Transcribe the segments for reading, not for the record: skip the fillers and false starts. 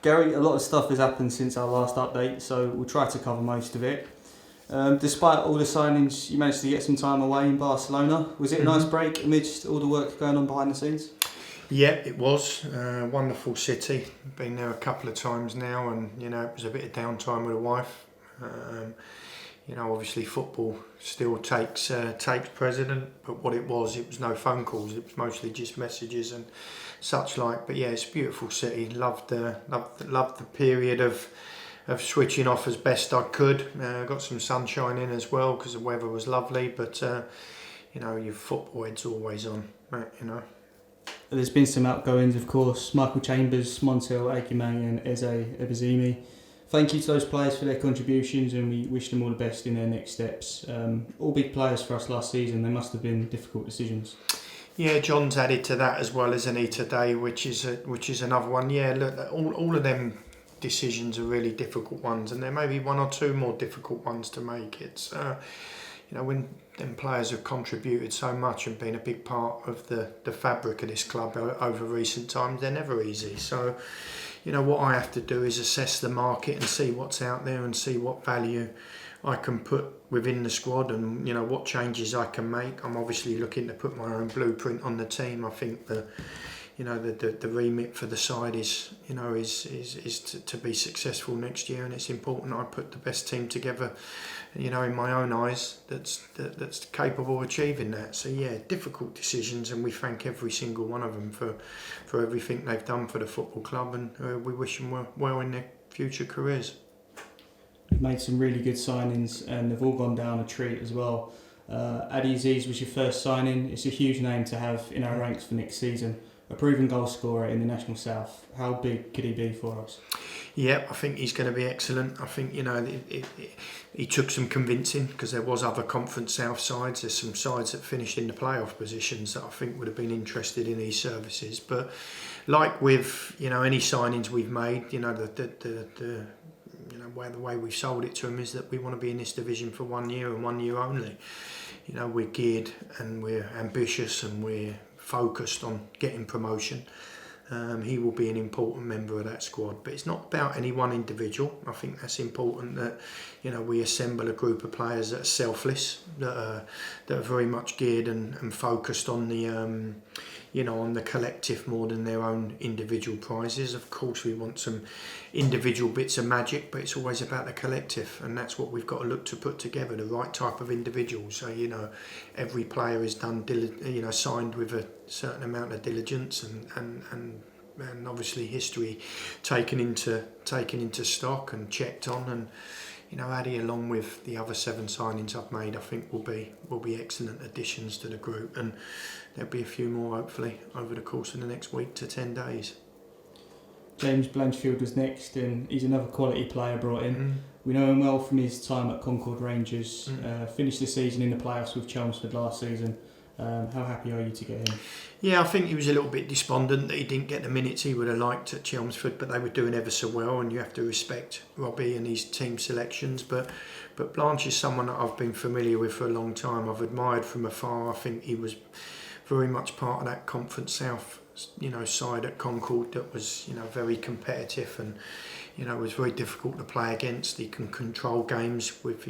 Gary, a lot of stuff has happened since our last update, so we'll try to cover most of it. Despite all the signings, you managed to get some time away in Barcelona. Was it a nice break amidst all the work going on behind the scenes? Yeah, it was. Wonderful city. Been there a couple of times now, and it was a bit of downtime with the wife. Obviously football still takes precedent, but what it was no phone calls. It was mostly just messages and such like. But yeah, it's a beautiful city. Loved the period of switching off as best I could. Got some sunshine in as well because the weather was lovely. But your football head's always on. There's been some outgoings, of course. Michael Chambers, Montiel Aguiman and Eze Ebazimi. Thank you to those players for their contributions, and we wish them all the best in their next steps. All big players for us last season. They must have been difficult decisions. Yeah, John's added to that as well, isn't he, today, which is another one. Yeah, look, all of them decisions are really difficult ones, and there may be one or two more difficult ones to make. It's when them players have contributed so much and been a big part of the fabric of this club over recent times, they're never easy. So, what I have to do is assess the market and see what's out there and see what value I can put within the squad and, what changes I can make. I'm obviously looking to put my own blueprint on the team. I think the remit for the side is to be successful next year, and it's important I put the best team together, in my own eyes, that's capable of achieving that. So yeah, difficult decisions, and we thank every single one of them for everything they've done for the football club, and we wish them well in their future careers. You've made some really good signings, and they've all gone down a treat as well. Adi Aziz was your first signing. It's a huge name to have in our ranks for next season. A proven goal scorer in the National South. How big could he be for us? Yeah, I think he's going to be excellent. I think, he took some convincing because there was other Conference South sides. There's some sides that finished in the playoff positions that I think would have been interested in his services. But like with, any signings we've made, the way we've sold it to him is that we want to be in this division for 1 year and 1 year only. We're geared and we're ambitious and we're focused on getting promotion. He will be an important member of that squad, but it's not about any one individual. I think that's important that we assemble a group of players that are selfless, that are very much geared and focused on the on the collective more than their own individual prizes. Of course, we want some individual bits of magic, but it's always about the collective, and that's what we've got to look to put together, the right type of individuals. So every player is done, signed with a certain amount of diligence and obviously history taken into stock and checked on, and Addy, along with the other 7 signings I've made, I think will be excellent additions to the group, and there'll be a few more hopefully over the course of the next week to 10 days. James Blanchfield was next, and he's another quality player brought in. We know him well from his time at Concord Rangers. Finished the season in the playoffs with Chelmsford last season. How happy are you to get him? Yeah, I think he was a little bit despondent that he didn't get the minutes he would have liked at Chelmsford, but they were doing ever so well, and you have to respect Robbie and his team selections. But Blanche is someone that I've been familiar with for a long time. I've admired from afar. I think he was very much part of that Conference South, side at Concord that was, very competitive and, it was very difficult to play against. He can control games with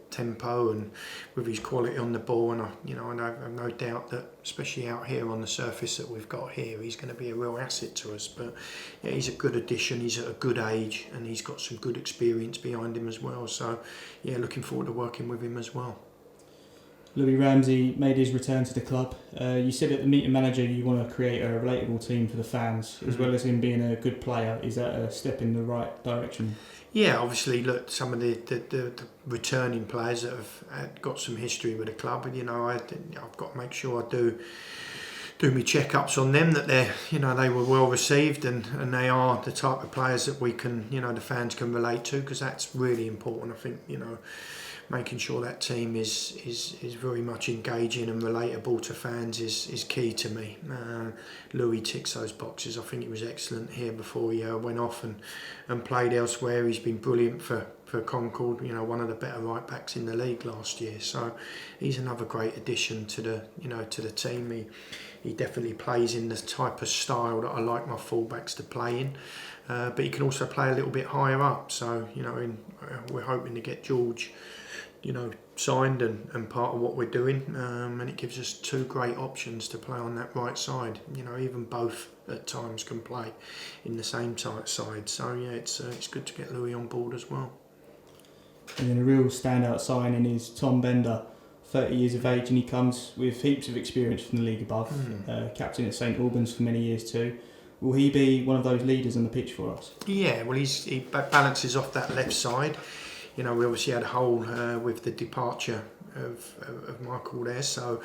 tempo and with his quality on the ball. And I have no doubt that, especially out here on the surface that we've got here, he's going to be a real asset to us. But yeah, he's a good addition. He's at a good age and he's got some good experience behind him as well. So yeah, looking forward to working with him as well. Louis Ramsey made his return to the club. You said at the meeting manager you want to create a relatable team for the fans, as well as him being a good player. Is that a step in the right direction? Yeah, obviously, look, some of the returning players that have got some history with the club, I've got to make sure I do my check-ups on them, that they were well received and they are the type of players that we can, the fans can relate to, because that's really important. I think, making sure that team is very much engaging and relatable to fans is key to me. Louis ticks those boxes. I think he was excellent here before he went off and played elsewhere. He's been brilliant for Concord, one of the better right backs in the league last year. So he's another great addition to the team. he definitely plays in the type of style that I like my fullbacks to play in. But he can also play a little bit higher up. So, we're hoping to get George, signed and part of what we're doing. And it gives us two great options to play on that right side. Even both at times can play in the same side. So, yeah, it's good to get Louis on board as well. And then a real standout signing is Tom Bender, 30 years of age, and he comes with heaps of experience from the league above. Captain at St Albans for many years too. Will he be one of those leaders on the pitch for us? Yeah, well, he balances off that left side. We obviously had a hole with the departure of Michael there, so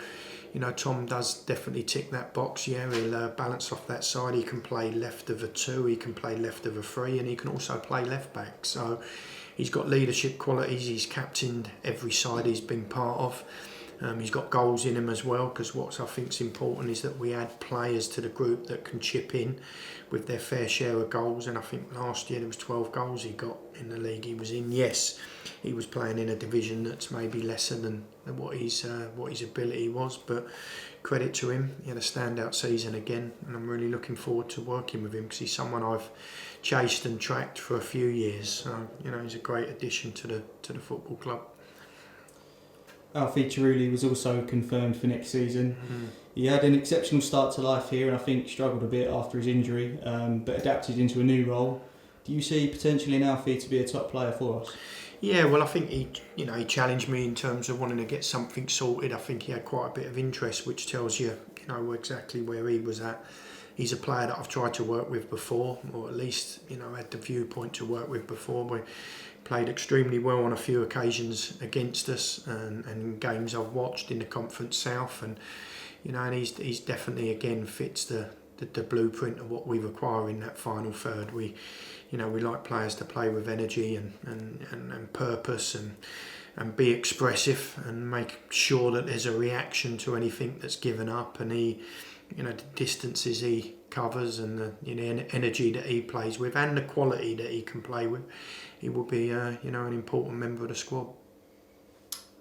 Tom does definitely tick that box. Yeah, he'll balance off that side. He can play left of a 2, he can play left of a 3, and he can also play left back. So he's got leadership qualities. He's captained every side he's been part of. He's got goals in him as well, because what I think is important is that we add players to the group that can chip in with their fair share of goals. And I think last year there was 12 goals he got in the league he was in. Yes, he was playing in a division that's maybe lesser than what his ability was, but credit to him. He had a standout season again, and I'm really looking forward to working with him, because he's someone I've chased and tracked for a few years. So he's a great addition to the football club. Alfie Cerulli was also confirmed for next season. He had an exceptional start to life here, and I think struggled a bit after his injury, but adapted into a new role. Do you see potential in Alfie to be a top player for us? Yeah, well, I think he challenged me in terms of wanting to get something sorted. I think he had quite a bit of interest, which tells you, exactly where he was at. He's a player that I've tried to work with before, or at least, had the viewpoint to work with before. We played extremely well on a few occasions against us, and games I've watched in the Conference South, and he's definitely again fits the blueprint of what we require in that final third. We like players to play with energy and purpose and be expressive and make sure that there's a reaction to anything that's given up. And he, the distances he covers and the energy that he plays with and the quality that he can play with, he will be an important member of the squad.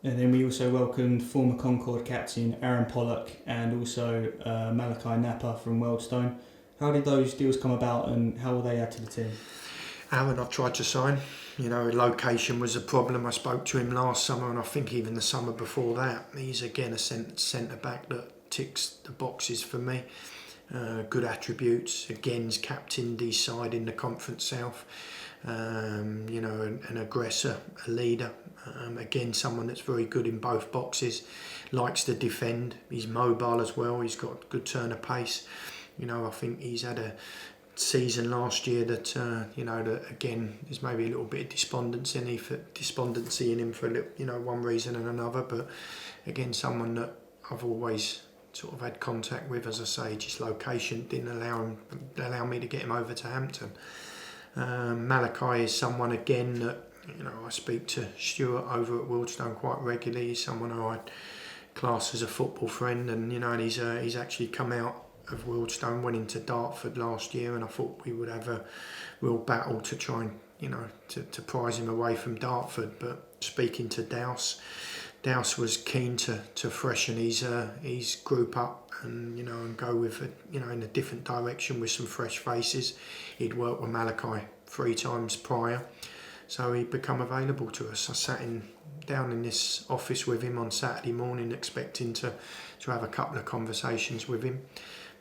And then we also welcomed former Concord captain Aaron Pollock and also Malachi Napa from Wealdstone. How did those deals come about, and how will they add to the team? Aaron, I've tried to sign. Location was a problem. I spoke to him last summer, and I think even the summer before that. He's again a centre back that ticks the boxes for me. Good attributes. Again, he's captained his side in the Conference South. An aggressor, a leader. Again, someone that's very good in both boxes. Likes to defend. He's mobile as well. He's got good turn of pace. I think he's had a season last year that that again is maybe a little bit of despondency in him for one reason and another, but again someone that I've always sort of had contact with. As I say, just location didn't allow me to get him over to Hampton. Malachi is someone again that I speak to Stuart over at Wealdstone quite regularly. He's someone who I'd class as a football friend, and he's actually come out of Wealdstone, went into Dartford last year, and I thought we would have a real battle to try and to prize him away from Dartford. But speaking to Douse was keen to freshen his group up and go with in a different direction with some fresh faces. He'd worked with Malachi 3 times prior, so he'd become available to us. I sat down in this office with him on Saturday morning, expecting to have a couple of conversations with him,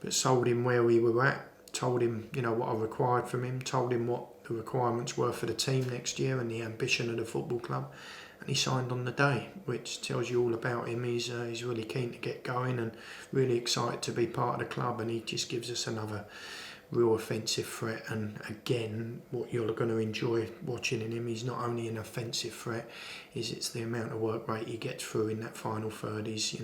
but sold him where we were at, told him what I required from him, told him what the requirements were for the team next year and the ambition of the football club, and he signed on the day, which tells you all about him. He's really keen to get going and really excited to be part of the club, and he just gives us another real offensive threat. And again, what you're going to enjoy watching in him, he's not only an offensive threat, it's the amount of work rate he gets through in that final third. He's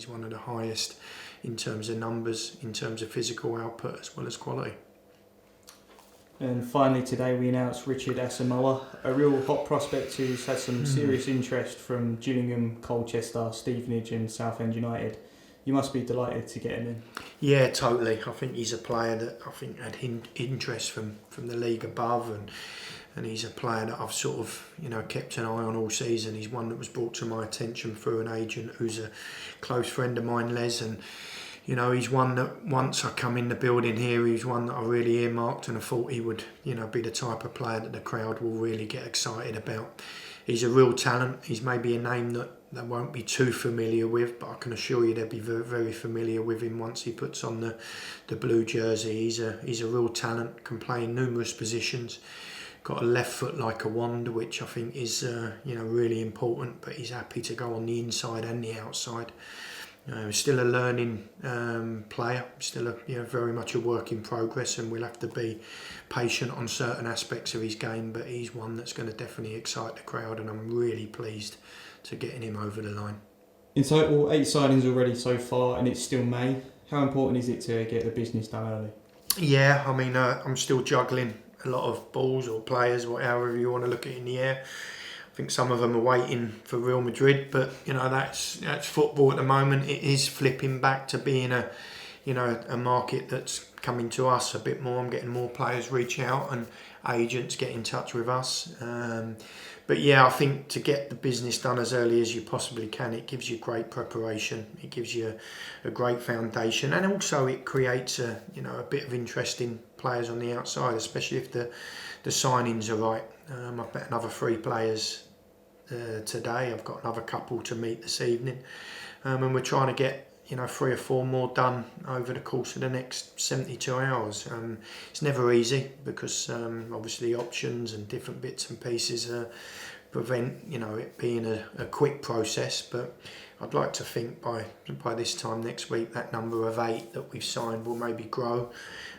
one of the highest in terms of numbers, in terms of physical output as well as quality. And finally today we announced Richard Asamoah, a real hot prospect who's had some serious interest from Gillingham, Colchester, Stevenage and Southend United. You must be delighted to get him in. Yeah, totally. I think he's a player that I think had interest from the league above, and he's a player that I've sort of kept an eye on all season. He's one that was brought to my attention through an agent who's a close friend of mine, Les, and You know, he's one that once I come in the building here, he's one that I really earmarked, and I thought he would, you know, be the type of player that the crowd will really get excited about. He's a real talent. He's maybe a name that they won't be too familiar with, but I can assure you they'll be very, very familiar with him once he puts on the blue jersey. He's a real talent, can play in numerous positions. Got a left foot like a wand, which I think is really important, but he's happy to go on the inside and the outside. Still a learning player, still very much a work in progress, and we'll have to be patient on certain aspects of his game, but he's one that's going to definitely excite the crowd, and I'm really pleased to getting him over the line. In total, 8 signings already so far, and it's still May. How important is it to get the business done early? Yeah, I mean, I'm still juggling a lot of balls or players, however you want to look at it, in the air. I think some of them are waiting for Real Madrid, but that's football at the moment. It is flipping back to being a market that's coming to us a bit more. I'm getting more players reach out and agents get in touch with us. But yeah, I think to get the business done as early as you possibly can, it gives you great preparation. It gives you a great foundation, and also it creates a bit of interest in players on the outside, especially if the signings are right. I've met another 3 players today. I've got another couple to meet this evening, and we're trying to get 3 or 4 more done over the course of the next 72 hours. It's never easy because obviously options and different bits and pieces prevent it being a quick process, but I'd like to think by this time next week that number of 8 that we've signed will maybe grow.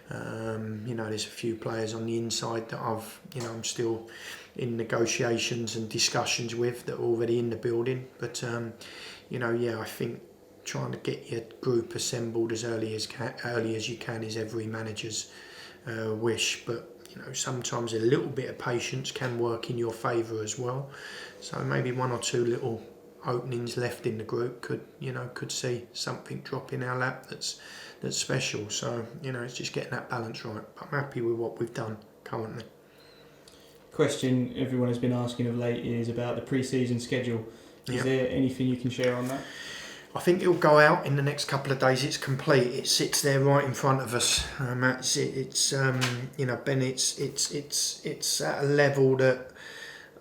There's a few players on the inside that I'm still in negotiations and discussions with that are already in the building, but I think trying to get your group assembled as early as you can is every manager's wish, but sometimes a little bit of patience can work in your favour as well. So maybe 1 or 2 little openings left in the group could see something drop in our lap that's special. So it's just getting that balance right. I'm happy with what we've done currently. Question everyone has been asking of late is about the pre-season schedule. Is there anything you can share on that? I think it'll go out in the next couple of days. It's complete. It sits there right in front of us. Ben. It's at a level that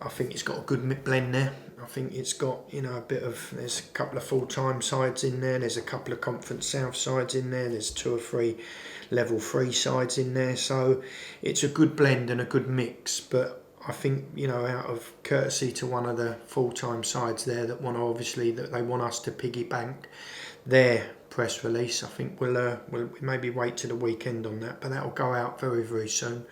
I think it's got a good blend there. I think it's got a bit of. There's a couple of full-time sides in there. There's a couple of Conference South sides in there. There's 2 or 3 Level 3 sides in there. So it's a good blend and a good mix. But I think out of courtesy to one of the full-time sides there that they want us to piggy bank their press release, I think we'll maybe wait till the weekend on that, but that'll go out very, very soon.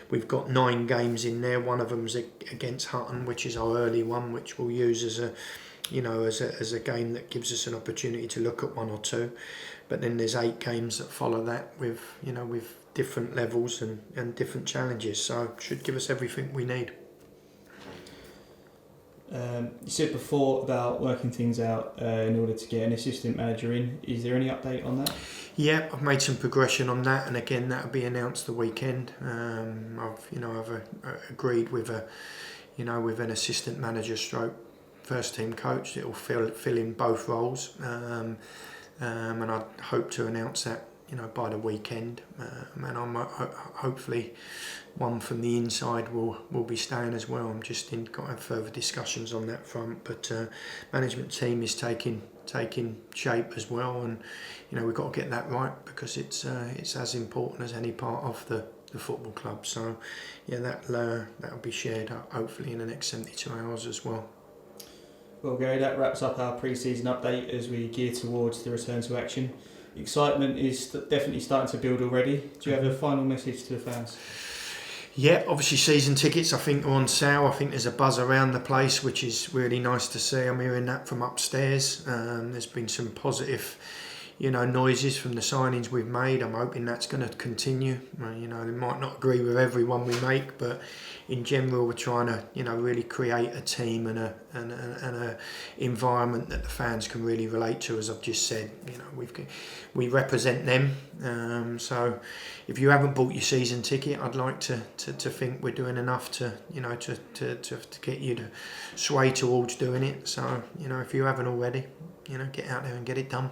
We've got 9 games in there. One of them's against Hutton, which is our early one, which we'll use as a game that gives us an opportunity to look at 1 or 2. But then there's 8 games that follow that with different levels and different challenges, so it should give us everything we need. You said before about working things out in order to get an assistant manager in. Is there any update on that? Yeah, I've made some progression on that, and again that'll be announced the weekend. I've agreed with an assistant manager stroke first team coach that will fill in both roles, and I hope to announce that by the weekend, and I'm hopefully one from the inside will be staying as well. I'm just got to have further discussions on that front, but management team is taking shape as well, and we've got to get that right because it's as important as any part of the football club. So yeah, that'll be shared hopefully in the next 72 hours as well. Well, Gary, that wraps up our pre-season update as we gear towards the return to action. Excitement is definitely starting to build already. Do you have a final message to the fans? Yeah, obviously season tickets I think are on sale. I think there's a buzz around the place, which is really nice to see. I'm hearing that from upstairs. There's been some positive noises from the signings we've made. I'm hoping that's going to continue. They might not agree with everyone we make, but in general we're trying to really create a team and a environment that the fans can really relate to. As I've just said, we represent them. So if you haven't bought your season ticket, I'd like to think we're doing enough to get you to sway towards doing it. So if you haven't already, get out there and get it done.